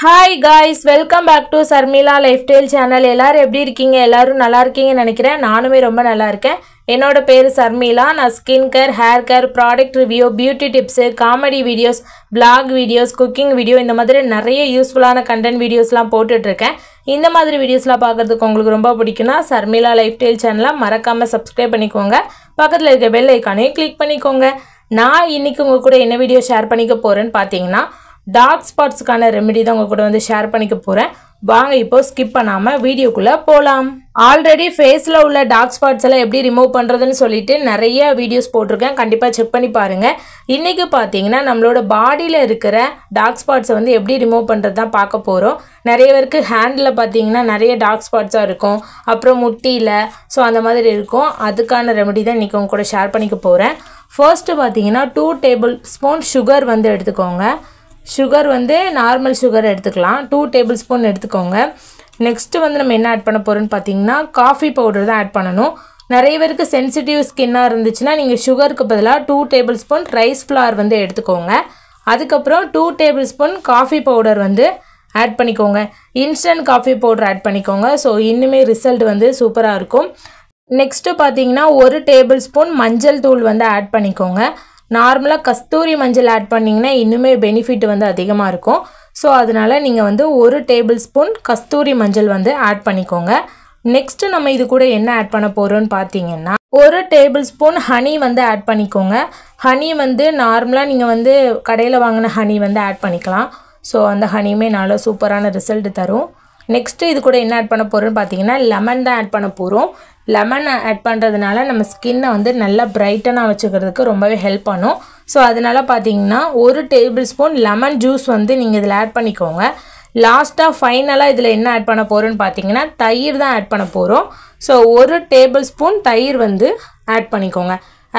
Hi guys, welcome back to Sarmila Lifestyle channel. எல்லாரும் எப்படி இருக்கீங்க? எல்லாரும் நல்லா இருக்கீங்கன்னு நினைக்கிறேன். நானுமே ரொம்ப நல்லா இருக்கேன். என்னோட பேர் சர்மிளா. நான் skin care, hair care, product review, beauty tips, comedy videos, vlog videos, cooking video இந்த மாதிரி நிறைய யூஸ்ஃபுல்லான கண்டென்ட் வீடியோஸ்லாம் போட்டுட்டு இருக்கேன். இந்த மாதிரி வீடியோஸ்லாம் பார்க்கிறதுக்கு உங்களுக்கு ரொம்ப பிடிக்கும்னா சர்மிளா லைஃப்ஸ்டைல் சேனலை மறக்காம சப்ஸ்கிரைப் பண்ணிக்கோங்க. பக்கத்துல இருக்க பெல் ஐகானையும் கிளிக் பண்ணிக்கோங்க. நான் இன்னைக்கு உங்க கூட என்ன வீடியோ ஷேர் பண்ணிக்க போறேன்னு பாத்தீங்கன்னா டார்க் ஸ்பாட்ஸ்க்கான ரெமெடி தான் உங்க கூட வந்து ஷேர் பண்ணிக்க போறேன். வாங்க இப்போ ஸ்கிப் பண்ணாம வீடியோக்குள்ள போலாம். ஆல்ரெடி ஃபேஸ்ல உள்ள டார்க் ஸ்பாட்ஸ் எல்லாம் எப்படி ரிமூவ் பண்றதுன்னு சொல்லிட்டு நிறைய வீடியோஸ் போட்டிருக்கேன். கண்டிப்பா செக் பண்ணி பாருங்க. இன்னைக்கு பாத்தீங்கன்னா நம்மளோட பாடியில இருக்கிற டார்க் ஸ்பாட்ஸை வந்து எப்படி ரிமூவ் பண்றது தான் பார்க்க போறோம். நிறைய பேருக்கு ஹேண்ட்ல பாத்தீங்கன்னா நிறைய டார்க் ஸ்பாட்ஸா இருக்கும், அப்புறம் முட்டியில ஸோ அந்த மாதிரி இருக்கும். அதுக்கான ரெமெடி தான் இன்னைக்கு உங்க கூட ஷேர் பண்ணிக்க போறேன். ஃபர்ஸ்ட் பாத்தீங்கன்னா 2 டேபிள் ஸ்பூன் சுகர் வந்து எடுத்துக்கோங்க. சுகர் வந்து நார்மல் சுகர் எடுத்துக்கலாம். 2 டேபிள் ஸ்பூன் எடுத்துக்கோங்க. நெக்ஸ்ட்டு வந்து நம்ம என்ன ஆட் பண்ண போகிறோன்னு பார்த்தீங்கன்னா காஃபி பவுடர் தான் ஆட் பண்ணணும். நிறைய பேருக்கு சென்சிட்டிவ் ஸ்கின்னாக இருந்துச்சுன்னா நீங்கள் சுகருக்கு பதிலாக 2 டேபிள் ஸ்பூன் ரைஸ் ஃப்ளார் வந்து எடுத்துக்கோங்க. அதுக்கப்புறம் 2 டேபிள் ஸ்பூன் காஃபி பவுடர் வந்து ஆட் பண்ணிக்கோங்க. இன்ஸ்டன்ட் காஃபி பவுடர் ஆட் பண்ணிக்கோங்க. ஸோ இன்னுமே ரிசல்ட் வந்து சூப்பராக இருக்கும். நெக்ஸ்ட்டு பார்த்தீங்கன்னா 1 டேபிள் ஸ்பூன் மஞ்சள் தூள் வந்து ஆட் பண்ணிக்கோங்க. நார்மலாக கஸ்தூரி மஞ்சள் ஆட் பண்ணிங்கன்னா இன்னுமே பெனிஃபிட் வந்து அதிகமாக இருக்கும். ஸோ அதனால் நீங்கள் வந்து 1 டேபிள் ஸ்பூன் கஸ்தூரி மஞ்சள் வந்து ஆட் பண்ணிக்கோங்க. நெக்ஸ்ட்டு நம்ம இது கூட என்ன ஆட் பண்ண போகிறோன்னு பார்த்தீங்கன்னா 1 டேபிள் ஸ்பூன் ஹனி வந்து ஆட் பண்ணிக்கோங்க. ஹனி வந்து நார்மலாக நீங்கள் வந்து கடையில் வாங்கின ஹனி வந்து ஆட் பண்ணிக்கலாம். ஸோ அந்த ஹனியுமே நல்லா சூப்பரான ரிசல்ட் தரும். நெக்ஸ்ட்டு இது கூட என்ன ஆட் பண்ண போகிறோன்னு பார்த்தீங்கன்னா லெமன் தான் ஆட் பண்ண போகிறோம். லெமன் ஆட் பண்ணுறதுனால நம்ம ஸ்கின்னை வந்து நல்லா பிரைட்டனாக வச்சுக்கிறதுக்கு ரொம்பவே ஹெல்ப் பண்ணும். ஸோ அதனால் பார்த்தீங்கன்னா 1 டேபிள் ஸ்பூன் லெமன் ஜூஸ் வந்து நீங்கள் இதில் ஆட் பண்ணிக்கோங்க. லாஸ்ட்டாக ஃபைனலாக இதில் என்ன ஆட் பண்ண போகிறோன்னு பார்த்தீங்கன்னா தயிர் தான் ஆட் பண்ண போகிறோம். ஸோ 1 டேபிள் ஸ்பூன் தயிர் வந்து ஆட் பண்ணிக்கோங்க.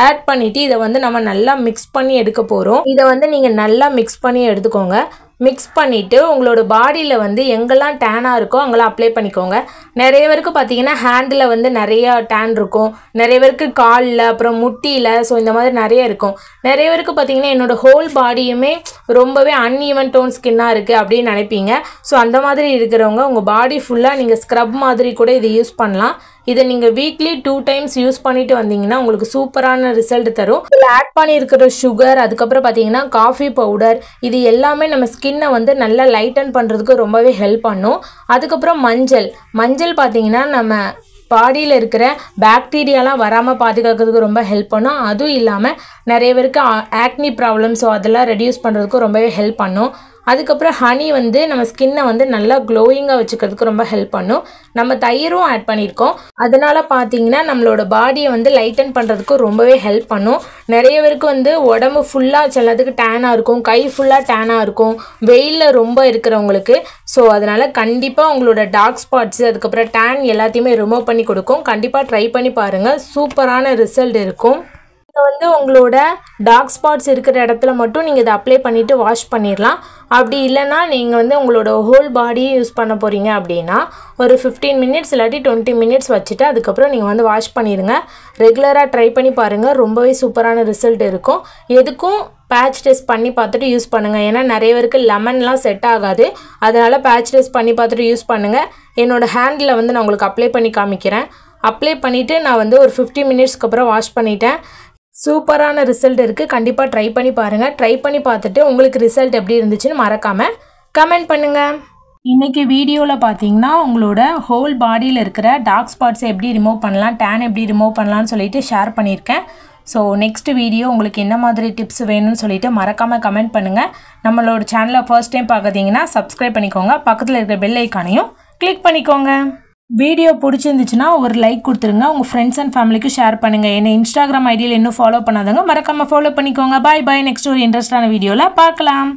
ஆட் பண்ணிவிட்டு இதை வந்து நம்ம நல்லா மிக்ஸ் பண்ணி எடுக்க போகிறோம். இதை வந்து நீங்கள் நல்லா மிக்ஸ் பண்ணி எடுத்துக்கோங்க. மிக்ஸ் பண்ணிவிட்டு உங்களோட பாடியில் வந்து எங்கெல்லாம் டேனாக இருக்கோ அங்கெல்லாம் அப்ளை பண்ணிக்கோங்க. நிறைய பேருக்கு பார்த்தீங்கன்னா ஹேண்டில் வந்து நிறையா டேன் இருக்கும், நிறைய பேருக்கு காலில், அப்புறம் முட்டியில், ஸோ இந்த மாதிரி நிறைய இருக்கும். நிறைய பேருக்கு பார்த்தீங்கன்னா என்னோடய ஹோல் பாடியுமே ரொம்பவே அன்ஈவன் டோன் ஸ்கின்னாக இருக்குது அப்படின்னு நினைப்பீங்க. ஸோ அந்த மாதிரி இருக்கிறவங்க உங்கள் பாடி ஃபுல்லாக நீங்கள் ஸ்க்ரப் மாதிரி கூட இதை யூஸ் பண்ணலாம். இதை நீங்கள் வீக்லி 2 டைம்ஸ் யூஸ் பண்ணிட்டு வந்தீங்கன்னா உங்களுக்கு சூப்பரான ரிசல்ட் தரும். இதில் ஆட் பண்ணியிருக்கிற சுகர், அதுக்கப்புறம் பார்த்தீங்கன்னா காஃபி பவுடர், இது எல்லாமே நம்ம ஸ்கின்னை வந்து நல்லா லைட்டன் பண்ணுறதுக்கு ரொம்பவே ஹெல்ப் பண்ணும். அதுக்கப்புறம் மஞ்சள் பார்த்தீங்கன்னா நம்ம பாடியில் இருக்கிற பாக்டீரியாலாம் வராமல் பாதுகாக்கிறதுக்கு ரொம்ப ஹெல்ப் பண்ணும். அதுவும் இல்லாமல் நிறைய பேருக்கு ஆக்னி ப்ராப்ளம், ஸோ அதெல்லாம் ரெடியூஸ் பண்ணுறதுக்கு ரொம்பவே ஹெல்ப் பண்ணும். அதுக்கப்புறம் ஹனி வந்து நம்ம ஸ்கின்னை வந்து நல்லா க்ளோயிங்காக வச்சுக்கிறதுக்கு ரொம்ப ஹெல்ப் பண்ணும். நம்ம தயிரும் ஆட் பண்ணியிருக்கோம். அதனால் பார்த்தீங்கன்னா நம்மளோட பாடியை வந்து லைட்டன் பண்ணுறதுக்கு ரொம்பவே ஹெல்ப் பண்ணும். நிறைய பேருக்கு வந்து உடம்பு ஃபுல்லாக சிலதுக்கு டேனாக இருக்கும், கை ஃபுல்லாக டேனாக இருக்கும், வெயிலில் ரொம்ப இருக்கிறவங்களுக்கு. ஸோ அதனால் கண்டிப்பாக உங்களோட டார்க் ஸ்பாட்ஸு, அதுக்கப்புறம் டேன் எல்லாத்தையுமே ரிமூவ் பண்ணி கொடுக்கும். கண்டிப்பாக ட்ரை பண்ணி பாருங்கள், சூப்பரான ரிசல்ட் இருக்கும். இதை வந்து உங்களோட டார்க் ஸ்பாட்ஸ் இருக்கிற இடத்துல மட்டும் நீங்கள் இதை அப்ளை பண்ணிவிட்டு வாஷ் பண்ணிடலாம். அப்படி இல்லைன்னா நீங்கள் வந்து உங்களோட ஹோல் பாடியை யூஸ் பண்ண போகிறீங்க அப்படின்னா ஒரு 15 மினிட்ஸ் இல்லாட்டி 20 மினிட்ஸ் வச்சுட்டு அதுக்கப்புறம் நீங்கள் வந்து வாஷ் பண்ணிடுங்க. ரெகுலராக ட்ரை பண்ணி பாருங்கள், ரொம்பவே சூப்பரான ரிசல்ட் இருக்கும். எதுக்கும் பேட்ச் டெஸ்ட் பண்ணி பார்த்துட்டு யூஸ் பண்ணுங்கள். ஏன்னா நிறைய பேருக்கு லெமன்லாம் செட் ஆகாது, அதனால் பேட்ச் டெஸ்ட் பண்ணி பார்த்துட்டு யூஸ் பண்ணுங்கள். என்னோடய ஹேண்டில் வந்து நான் உங்களுக்கு அப்ளை பண்ணி காமிக்கிறேன். அப்ளை பண்ணிவிட்டு நான் வந்து ஒரு 15 மினிட்ஸ்க்கு அப்புறம் வாஷ் பண்ணிட்டேன். சூப்பரான ரிசல்ட் இருக்குது. கண்டிப்பாக ட்ரை பண்ணி பாருங்கள். ட்ரை பண்ணி பார்த்துட்டு உங்களுக்கு ரிசல்ட் எப்படி இருந்துச்சுன்னு மறக்காமல் கமெண்ட் பண்ணுங்கள். இன்றைக்கி வீடியோவில் பார்த்தீங்கன்னா உங்களோட ஹோல் பாடியில் இருக்கிற டார்க் ஸ்பாட்ஸை எப்படி ரிமூவ் பண்ணலாம், டேன் எப்படி ரிமூவ் பண்ணலான்னு சொல்லிட்டு ஷேர் பண்ணியிருக்கேன். ஸோ நெக்ஸ்ட் வீடியோ உங்களுக்கு என்ன மாதிரி டிப்ஸ் வேணும்னு சொல்லிட்டு மறக்காமல் கமெண்ட் பண்ணுங்கள். நம்மளோட சேனலை ஃபர்ஸ்ட் டைம் பார்க்குறீங்கன்னா சப்ஸ்கிரைப் பண்ணிக்கோங்க. பக்கத்தில் இருக்கிற பெல் ஐக்கானையும் கிளிக் பண்ணிக்கோங்க. வீடியோ பிடிச்சிருந்துச்சுன்னா ஒரு லைக் கொடுத்துருங்க. உங்கள் ஃப்ரெண்ட்ஸ் அண்ட் ஃபேமிலிக்கு ஷேர் பண்ணுங்கள். என்னை இன்ஸ்டாகிராம் ஐடியில் இன்னும் ஃபாலோ பண்ணாதவங்க மறக்காமல் ஃபாலோ பண்ணிக்கோங்க. பாய் பாய். நெக்ஸ்ட் ஒரு இன்ட்ரெஸ்டான வீடியோவில் பார்க்கலாம்.